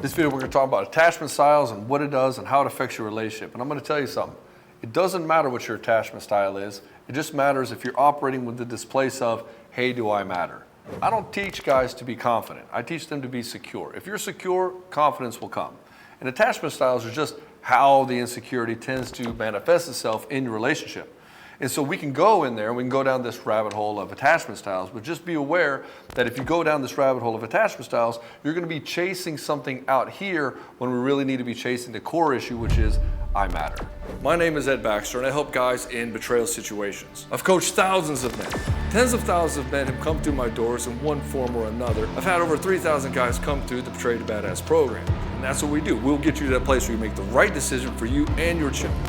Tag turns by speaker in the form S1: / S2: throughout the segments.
S1: This video we're going to talk about attachment styles and what it does and how it affects your relationship. And I'm going to tell you something. It doesn't matter what your attachment style is. It just matters if you're operating with this place of, hey, do I matter? I don't teach guys to be confident. I teach them to be secure. If you're secure, confidence will come. And attachment styles are just how the insecurity tends to manifest itself in your relationship. And so we can go in there and we can go down this rabbit hole of attachment styles, but just be aware that if you go down this rabbit hole of attachment styles, you're going to be chasing something out here when we really need to be chasing the core issue, which is I matter. My name is Ed Baxter and I help guys in betrayal situations. I've coached thousands of men. Tens of thousands of men have come through my doors in one form or another. I've had over 3,000 guys come through the Betray to Badass program. And that's what we do. We'll get you to that place where you make the right decision for you and your children.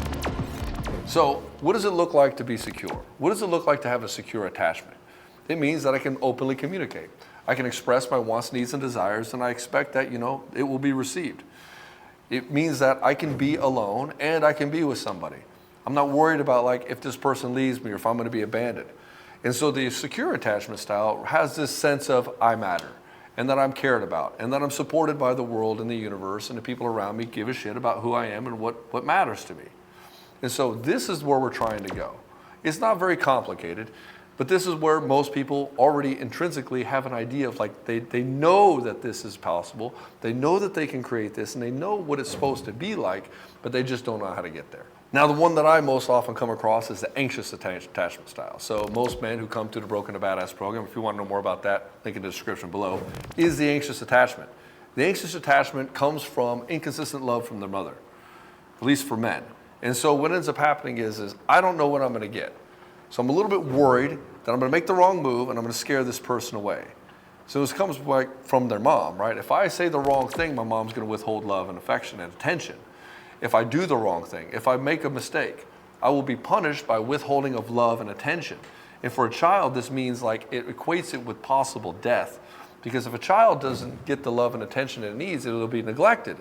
S1: So, what does it look like to be secure? What does it look like to have a secure attachment? It means that I can openly communicate. I can express my wants, needs, and desires, and I expect that, it will be received. It means that I can be alone and I can be with somebody. I'm not worried about if this person leaves me or if I'm going to be abandoned. And so the secure attachment style has this sense of I matter and that I'm cared about and that I'm supported by the world and the universe and the people around me give a shit about who I am and what matters to me. And so this is where we're trying to go. It's not very complicated, but this is where most people already intrinsically have an idea of they know that this is possible, they know that they can create this, and they know what it's supposed to be like, but they just don't know how to get there. Now, the one that I most often come across is the anxious attachment style. So most men who come to the Broken to Badass program, if you want to know more about that, link in the description below, is the anxious attachment. The anxious attachment comes from inconsistent love from their mother, at least for men. And so what ends up happening is I don't know what I'm going to get. So I'm a little bit worried that I'm going to make the wrong move and I'm going to scare this person away. So this comes from their mom, right? If I say the wrong thing, my mom's going to withhold love and affection and attention. If I do the wrong thing, if I make a mistake, I will be punished by withholding of love and attention. And for a child, this means it equates it with possible death. Because if a child doesn't get the love and attention it needs, it will be neglected,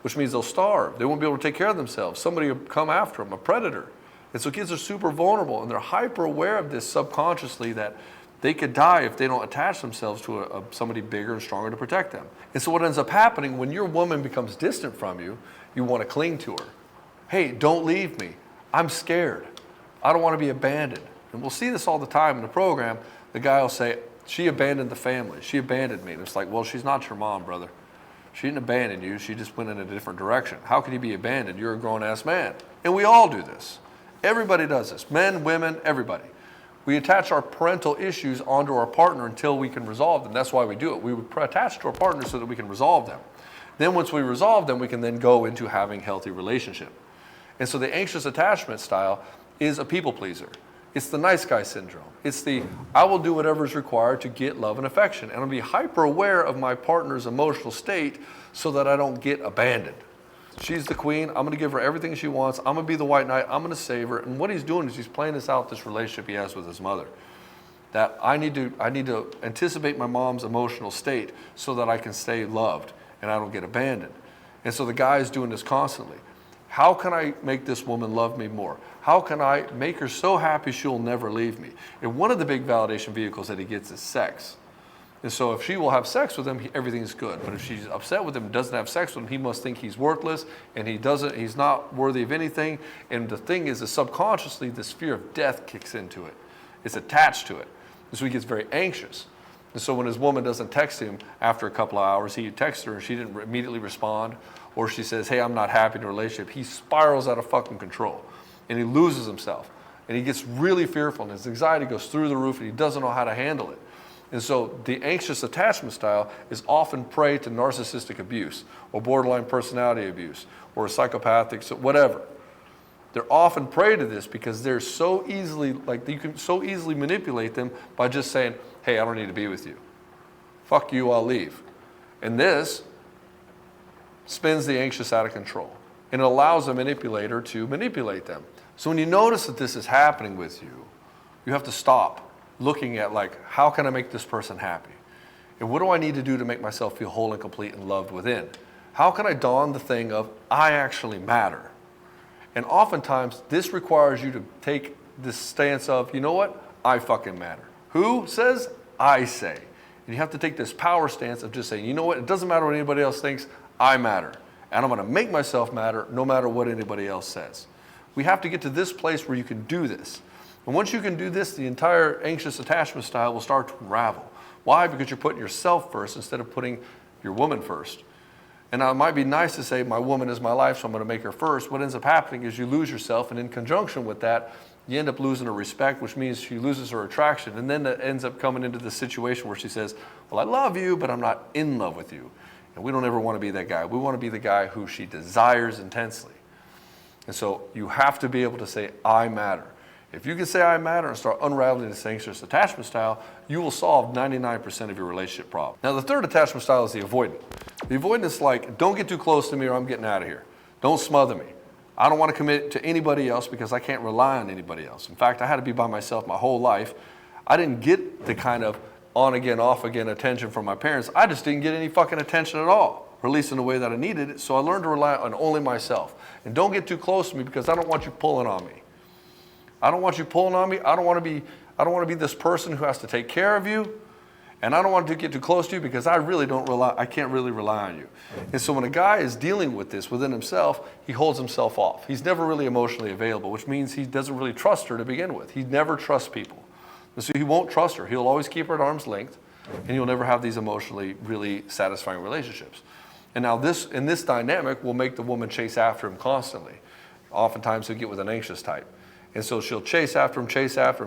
S1: which means they'll starve. They won't be able to take care of themselves. Somebody will come after them, a predator. And so kids are super vulnerable and they're hyper aware of this subconsciously that they could die if they don't attach themselves to somebody bigger and stronger to protect them. And so what ends up happening when your woman becomes distant from you, you want to cling to her. Hey, don't leave me. I'm scared. I don't want to be abandoned. And we'll see this all the time in the program. The guy will say, she abandoned the family. She abandoned me. And it's well, she's not your mom, brother. She didn't abandon you. She just went in a different direction. How can you be abandoned? You're a grown-ass man. And we all do this. Everybody does this. Men, women, everybody. We attach our parental issues onto our partner until we can resolve them. That's why we do it. We would attach to our partner so that we can resolve them. Then once we resolve them, we can then go into having a healthy relationship. And so the anxious attachment style is a people pleaser. It's the nice guy syndrome. It's the, I will do whatever is required to get love and affection. And I'll be hyper aware of my partner's emotional state so that I don't get abandoned. She's the queen. I'm going to give her everything she wants. I'm going to be the white knight. I'm going to save her. And what he's doing is he's playing this out, this relationship he has with his mother. That I need to anticipate my mom's emotional state so that I can stay loved and I don't get abandoned. And so the guy is doing this constantly. How can I make this woman love me more? How can I make her so happy she'll never leave me? And one of the big validation vehicles that he gets is sex. And so if she will have sex with him, everything's good. But if she's upset with him and doesn't have sex with him, he must think he's worthless and he's not worthy of anything. And the thing is that subconsciously, this fear of death kicks into it. It's attached to it. And so he gets very anxious. And so when his woman doesn't text him after a couple of hours, he texts her and she didn't immediately respond, or she says, hey, I'm not happy in a relationship, he spirals out of fucking control and he loses himself and he gets really fearful and his anxiety goes through the roof and he doesn't know how to handle it. And so the anxious attachment style is often prey to narcissistic abuse or borderline personality abuse or psychopathic, whatever. They're often prey to this because they're so easily, you can so easily manipulate them by just saying, hey, I don't need to be with you. Fuck you, I'll leave. And this spins the anxious out of control. And it allows the manipulator to manipulate them. So when you notice that this is happening with you, you have to stop looking at how can I make this person happy? And what do I need to do to make myself feel whole and complete and loved within? How can I don the thing of I actually matter? And oftentimes this requires you to take this stance of, you know what? I fucking matter. Who says? I say. And you have to take this power stance of just saying, you know what? It doesn't matter what anybody else thinks. I matter. And I'm going to make myself matter no matter what anybody else says. We have to get to this place where you can do this. And once you can do this, the entire anxious attachment style will start to unravel. Why? Because you're putting yourself first instead of putting your woman first. And now it might be nice to say, my woman is my life, so I'm going to make her first. What ends up happening is you lose yourself, and in conjunction with that, you end up losing her respect, which means she loses her attraction. And then that ends up coming into the situation where she says, well, I love you, but I'm not in love with you. And we don't ever want to be that guy. We want to be the guy who she desires intensely. And so you have to be able to say, I matter. If you can say I matter and start unraveling this anxious attachment style, you will solve 99% of your relationship problem. Now, the third attachment style is the avoidant. The avoidant is like, don't get too close to me or I'm getting out of here. Don't smother me. I don't want to commit to anybody else because I can't rely on anybody else. In fact, I had to be by myself my whole life. I didn't get the kind of on again, off again attention from my parents. I just didn't get any fucking attention at all, or at least in the way that I needed it. So I learned to rely on only myself. And don't get too close to me because I don't want you pulling on me. I don't want you pulling on me. I don't want to be this person who has to take care of you. And I don't want to get too close to you because I can't really rely on you. And so when a guy is dealing with this within himself, he holds himself off. He's never really emotionally available, which means he doesn't really trust her to begin with. He never trusts people. And so he won't trust her. He'll always keep her at arm's length, and he'll never have these emotionally really satisfying relationships. And now in this dynamic will make the woman chase after him constantly. Oftentimes he'll get with an anxious type. And so she'll chase after him,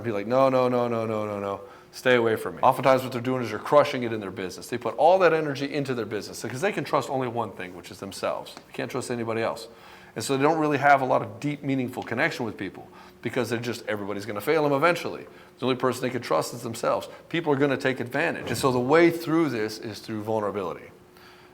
S1: be like, no. Stay away from me. Oftentimes what they're doing is they're crushing it in their business. They put all that energy into their business because they can trust only one thing, which is themselves. They can't trust anybody else. And so they don't really have a lot of deep, meaningful connection with people because everybody's going to fail them eventually. The only person they can trust is themselves. People are going to take advantage. And so the way through this is through vulnerability.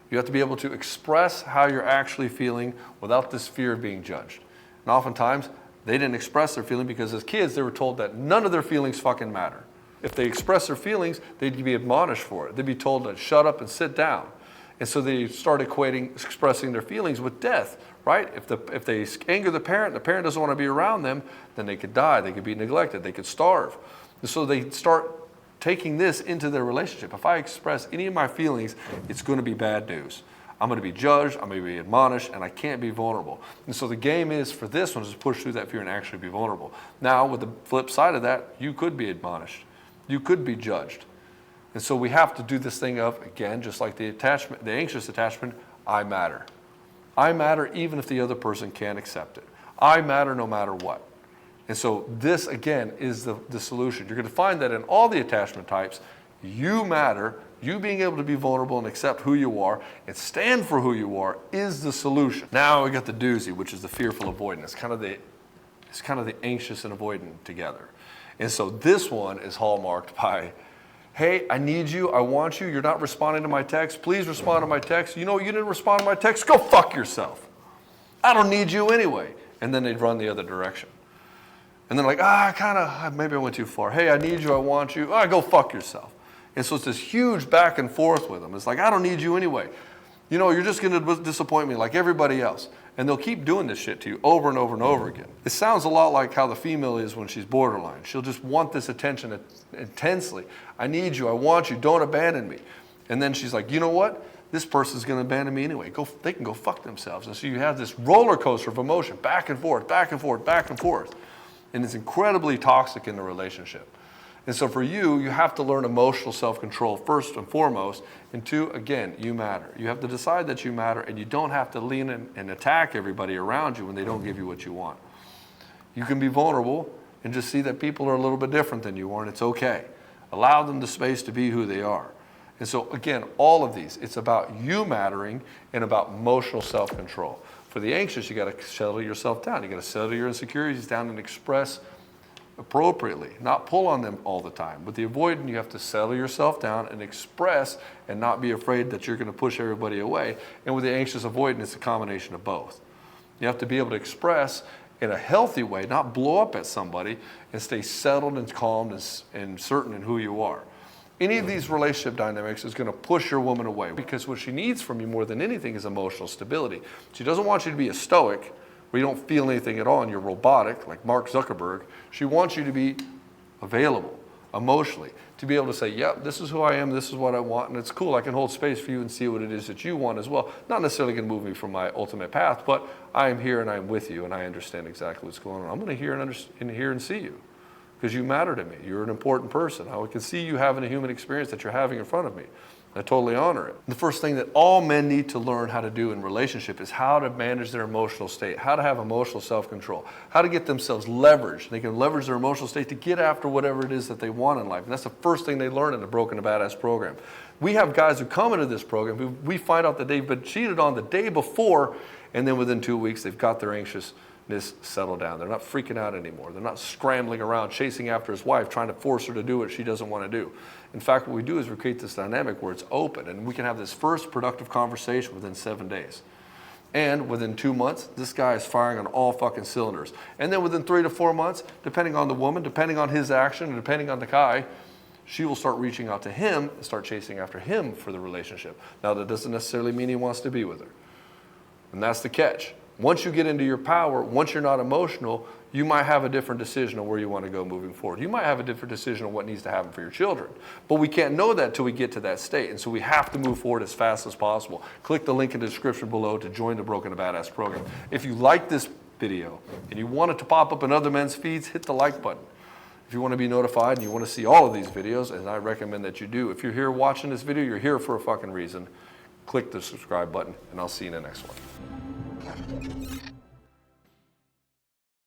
S1: You have to be able to express how you're actually feeling without this fear of being judged. And oftentimes, they didn't express their feeling because as kids, they were told that none of their feelings fucking matter. If they express their feelings, they'd be admonished for it. They'd be told to shut up and sit down. And so they start equating expressing their feelings with death, right? If they anger the parent doesn't want to be around them, then they could die, they could be neglected, they could starve. And so they start taking this into their relationship. If I express any of my feelings, it's going to be bad news. I'm going to be judged, I'm going to be admonished, and I can't be vulnerable. And so the game is for this one is to push through that fear and actually be vulnerable. Now, with the flip side of that, you could be admonished. You could be judged. And so we have to do this thing of, again, just like the anxious attachment, I matter. I matter even if the other person can't accept it. I matter no matter what. And so this, again, is the solution. You're going to find that in all the attachment types, you matter. You being able to be vulnerable and accept who you are and stand for who you are is the solution. Now we got the doozy, which is the fearful avoidant. It's kind of the anxious and avoidant together. And so this one is hallmarked by, hey, I need you, I want you, you're not responding to my text, please respond to my text. You know you didn't respond to my text, go fuck yourself. I don't need you anyway. And then they'd run the other direction. And then like, maybe I went too far. Hey, I need you, I want you, go fuck yourself. And so it's this huge back and forth with them. It's like, I don't need you anyway. You know, you're just going to disappoint me like everybody else. And they'll keep doing this shit to you over and over and over again. It sounds a lot like how the female is when she's borderline. She'll just want this attention intensely. I need you, I want you, don't abandon me. And then she's like, you know what? This person's going to abandon me anyway. They can go fuck themselves. And so you have this roller coaster of emotion, back and forth, back and forth, back and forth. And it's incredibly toxic in the relationship. And so for you, you have to learn emotional self-control first and foremost. And two, again, you matter. You have to decide that you matter, and you don't have to lean in and attack everybody around you when they don't give you what you want. You can be vulnerable and just see that people are a little bit different than you are, and it's okay. Allow them the space to be who they are. And so again, all of these, it's about you mattering and about emotional self-control. For the anxious, you got to settle yourself down. You got to settle your insecurities down and express appropriately, not pull on them all the time. With the avoidant, you have to settle yourself down and express and not be afraid that you're going to push everybody away. And with the anxious avoidant, it's a combination of both. You have to be able to express in a healthy way, not blow up at somebody, and stay settled and calm and certain in who you are. Any of these relationship dynamics is going to push your woman away because what she needs from you more than anything is emotional stability. She doesn't want you to be a stoic, where you don't feel anything at all and you're robotic, like Mark Zuckerberg. She wants you to be available, emotionally, to be able to say, yep, this is who I am, this is what I want, and it's cool. I can hold space for you and see what it is that you want as well. Not necessarily going to move me from my ultimate path, but I am here and I'm with you and I understand exactly what's going on. I'm going to hear and see you because you matter to me. You're an important person. I can see you having a human experience that you're having in front of me. I totally honor it. The first thing that all men need to learn how to do in relationship is how to manage their emotional state, how to have emotional self-control, how to get themselves leveraged. They can leverage their emotional state to get after whatever it is that they want in life. And that's the first thing they learn in the Broken to Badass program. We have guys who come into this program who we find out that they've been cheated on the day before, and then within 2 weeks they've got their anxiousness settled down. They're not freaking out anymore. They're not scrambling around chasing after his wife, trying to force her to do what she doesn't want to do. In fact, what we do is we create this dynamic where it's open and we can have this first productive conversation within 7 days. And within 2 months, this guy is firing on all fucking cylinders. And then within 3 to 4 months, depending on the woman, depending on his action, and depending on the guy, she will start reaching out to him and start chasing after him for the relationship. Now, that doesn't necessarily mean he wants to be with her. And that's the catch. Once you get into your power, once you're not emotional, you might have a different decision on where you want to go moving forward. You might have a different decision on what needs to happen for your children. But we can't know that till we get to that state. And so we have to move forward as fast as possible. Click the link in the description below to join the Broken to Badass program. If you like this video and you want it to pop up in other men's feeds, hit the like button. If you want to be notified and you want to see all of these videos, and I recommend that you do, if you're here watching this video, you're here for a fucking reason. Click the subscribe button, and I'll see you in the next one.